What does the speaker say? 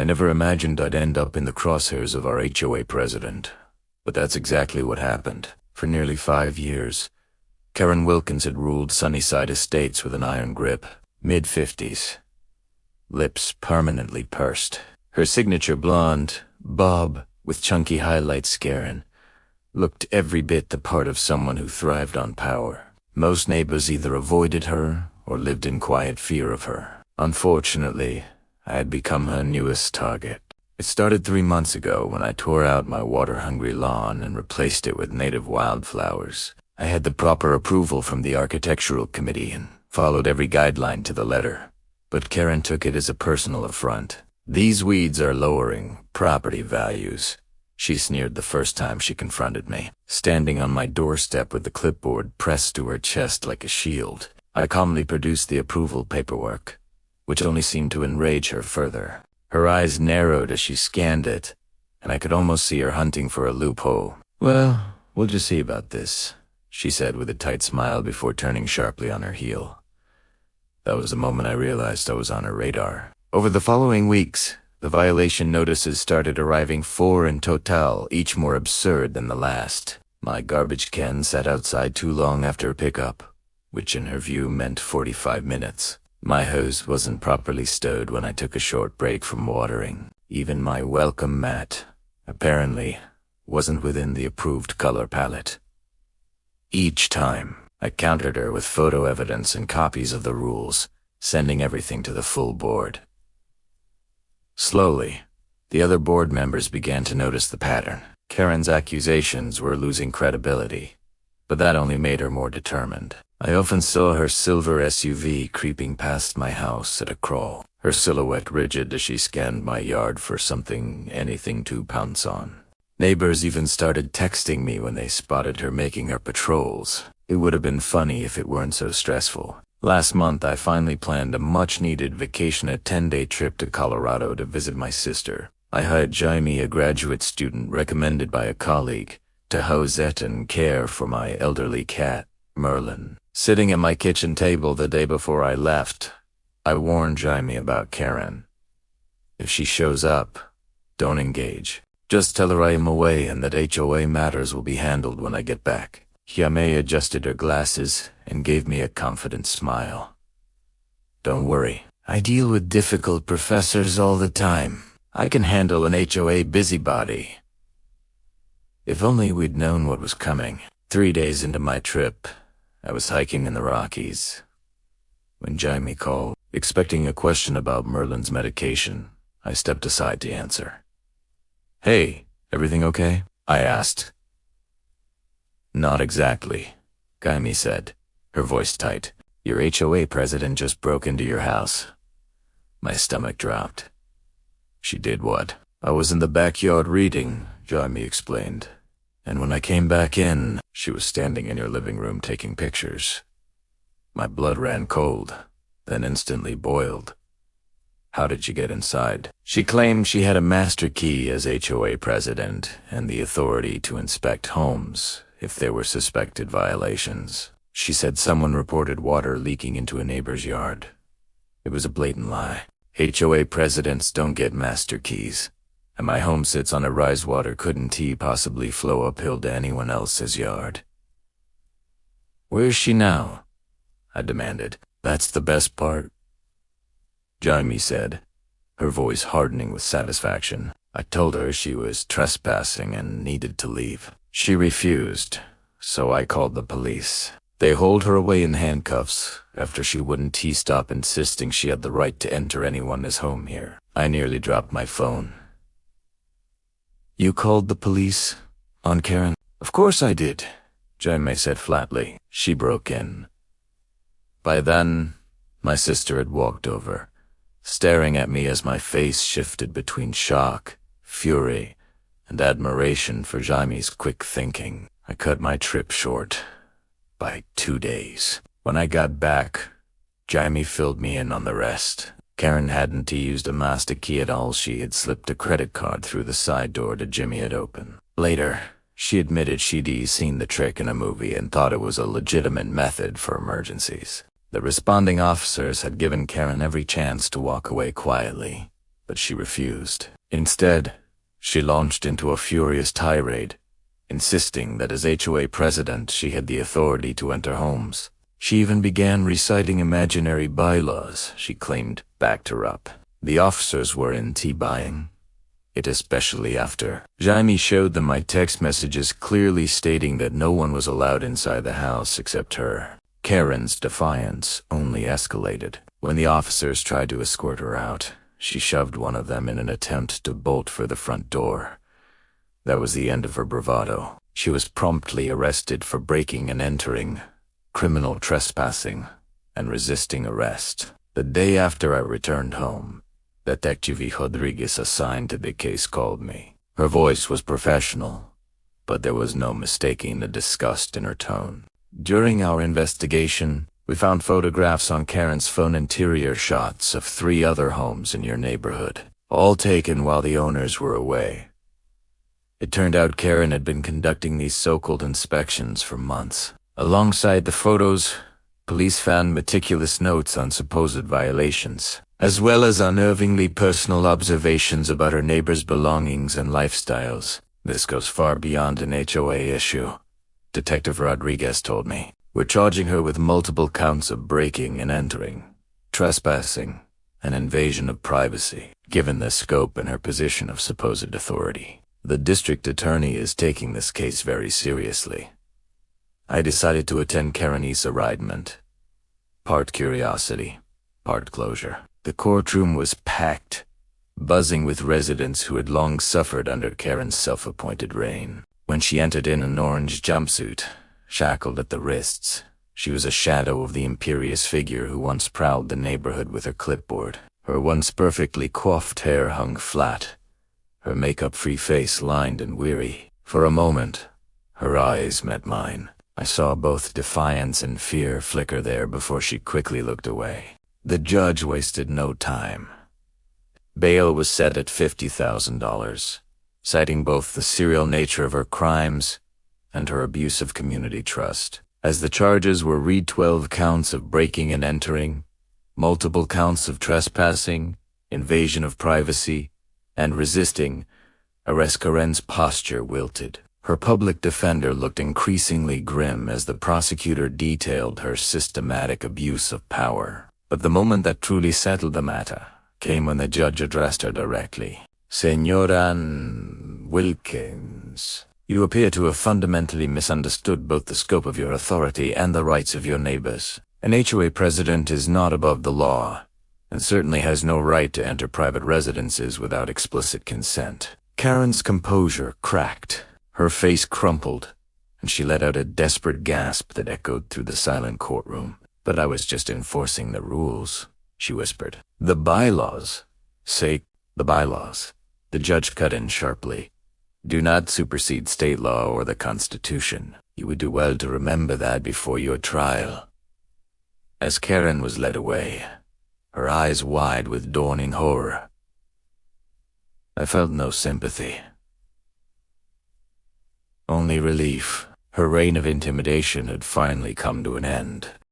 never imagined I'd end up in the crosshairs of our HOA president. But that's exactly what happened. For nearly 5 years, Karen Wilkins had ruled Sunnyside Estates with an iron grip. Mid-50s. Lips permanently pursed. Her signature blonde, bob, with chunky highlights Karen, looked every bit the part of someone who thrived on power. Most neighbors either avoided her or lived in quiet fear of her. Unfortunately, I had become her newest target. It started 3 months ago when I tore out my water-hungry lawn and replaced it with native wildflowers. I had the proper approval from the architectural committee and followed every guideline to the letter. But Karen took it as a personal affront. "These weeds are lowering property values," she sneered the first time she confronted me. Standing on my doorstep with the clipboard pressed to her chest like a shield, I calmly produced the approval paperwork, which only seemed to enrage her further. Her eyes narrowed as she scanned it, and I could almost see her hunting for a loophole. "Well, we'll just see about this," she said with a tight smile before turning sharply on her heel. That was the moment I realized I was on her radar. Over the following weeks, the violation notices started arriving, 4 in total, each more absurd than the last. My garbage can sat outside too long after pickup, which in her view meant 45 minutes. My hose wasn't properly stowed when I took a short break from watering. Even my welcome mat, apparently, wasn't within the approved color palette. Each time, I countered her with photo evidence and copies of the rules, sending everything to the full board. Slowly, the other board members began to notice the pattern. Karen's accusations were losing credibility, but that only made her more determined. I often saw her silver SUV creeping past my house at a crawl, her silhouette rigid as she scanned my yard for anything to pounce on. Neighbors even started texting me when they spotted her making her patrols. It would have been funny if it weren't so stressful. Last month, I finally planned a much-needed vacation, a 10-day trip to Colorado to visit my sister. I hired Jaime, a graduate student recommended by a colleague, to house and care for my elderly cat, Merlin. Sitting at my kitchen table the day before I left, I warned Jaime about Karen. "If she shows up, don't engage. Just tell her I am away and that HOA matters will be handled when I get back." Jaime adjusted her glasses and gave me a confident smile. "Don't worry. I deal with difficult professors all the time. I can handle an HOA busybody." If only we'd known what was coming. 3 days into my trip, I was hiking in the Rockies when Jaime called. Expecting a question about Merlin's medication, I stepped aside to answer. "Hey, everything okay?" I asked. "Not exactly," Jaime said, her voice tight. "Your HOA president just broke into your house." My stomach dropped. "She did what?" "I was in the backyard reading," Jaime explained. "And when I came back in, she was standing in your living room taking pictures." My blood ran cold, then instantly boiled. "How did you get inside?" "She claimed she had a master key as HOA president and the authority to inspect homes if there were suspected violations. She said someone reported water leaking into a neighbor's yard. It was a blatant lie. HOA presidents don't get master keys, and my home sits on a rise. Water couldn't possibly flow uphill to anyone else's yard." "Where is she now?" I demanded. "That's the best part," Jaime said, her voice hardening with satisfaction. "I told her she was trespassing and needed to leave. She refused, so I called the police. They hauled her away in handcuffs after she wouldn't stop insisting she had the right to enter anyone's home here." I nearly dropped my phone. "You called the police on Karen?" "Of course I did," Jaime said flatly. "She broke in." By then, my sister had walked over, staring at me as my face shifted between shock, fury, and admiration for Jaime's quick thinking. I cut my trip short by 2 days. When I got back, Jaime filled me in on the rest. Karen hadn't used a master key at all. She had slipped a credit card through the side door that Jimmy had opened. Later, she admitted she'd seen the trick in a movie and thought it was a legitimate method for emergencies. The responding officers had given Karen every chance to walk away quietly, but she refused. Instead, she launched into a furious tirade, insisting that as HOA president she had the authority to enter homes. She even began reciting imaginary bylaws she claimed backed her up. The officers were in buying it, especially after Jaime showed them my text messages clearly stating that no one was allowed inside the house except her. Karen's defiance only escalated. When the officers tried to escort her out, she shoved one of them in an attempt to bolt for the front door. That was the end of her bravado. She was promptly arrested for breaking and entering, criminal trespassing, and resisting arrest. The day after I returned home, Detective Rodriguez assigned to the case called me. Her voice was professional, but there was no mistaking the disgust in her tone. During our investigation, we found photographs on Karen's phone interior shots of 3 other homes in your neighborhood, all taken while the owners were away. It turned out Karen had been conducting these so-called inspections for months. Alongside the photos, police found meticulous notes on supposed violations, as well as unnervingly personal observations about her neighbors' belongings and lifestyles. This goes far beyond an HOA issue, Detective Rodriguez told me. We're charging her with multiple counts of breaking and entering, trespassing, and invasion of privacy, given the scope and her position of supposed authority. The district attorney is taking this case very seriously. I decided to attend Karen's arraignment. Part curiosity, part closure. The courtroom was packed, buzzing with residents who had long suffered under Karen's self-appointed reign. When she entered in an orange jumpsuit, shackled at the wrists, she was a shadow of the imperious figure who once prowled the neighborhood with her clipboard. Her once perfectly coiffed hair hung flat, her makeup-free face lined and weary. For a moment, her eyes met mine. I saw both defiance and fear flicker there before she quickly looked away. The judge wasted no time. Bail was set at $50,000, citing both the serial nature of her crimes and her abuse of community trust. As the charges were read, 12 counts of breaking and entering, multiple counts of trespassing, invasion of privacy, and resisting, arrest. Karen's posture wilted. Her public defender looked increasingly grim as the prosecutor detailed her systematic abuse of power. But the moment that truly settled the matter came when the judge addressed her directly. Senora Wilkins, you appear to have fundamentally misunderstood both the scope of your authority and the rights of your neighbors. An HOA president is not above the law, and certainly has no right to enter private residences without explicit consent. Karen's composure cracked. Her face crumpled, and she let out a desperate gasp that echoed through the silent courtroom. But I was just enforcing the rules, she whispered. The bylaws. Say, the bylaws. The judge cut in sharply. Do not supersede state law or the Constitution. You would do well to remember that before your trial. As Karen was led away, her eyes wide with dawning horror, I felt no sympathy. Only relief. Her reign of intimidation had finally come to an end.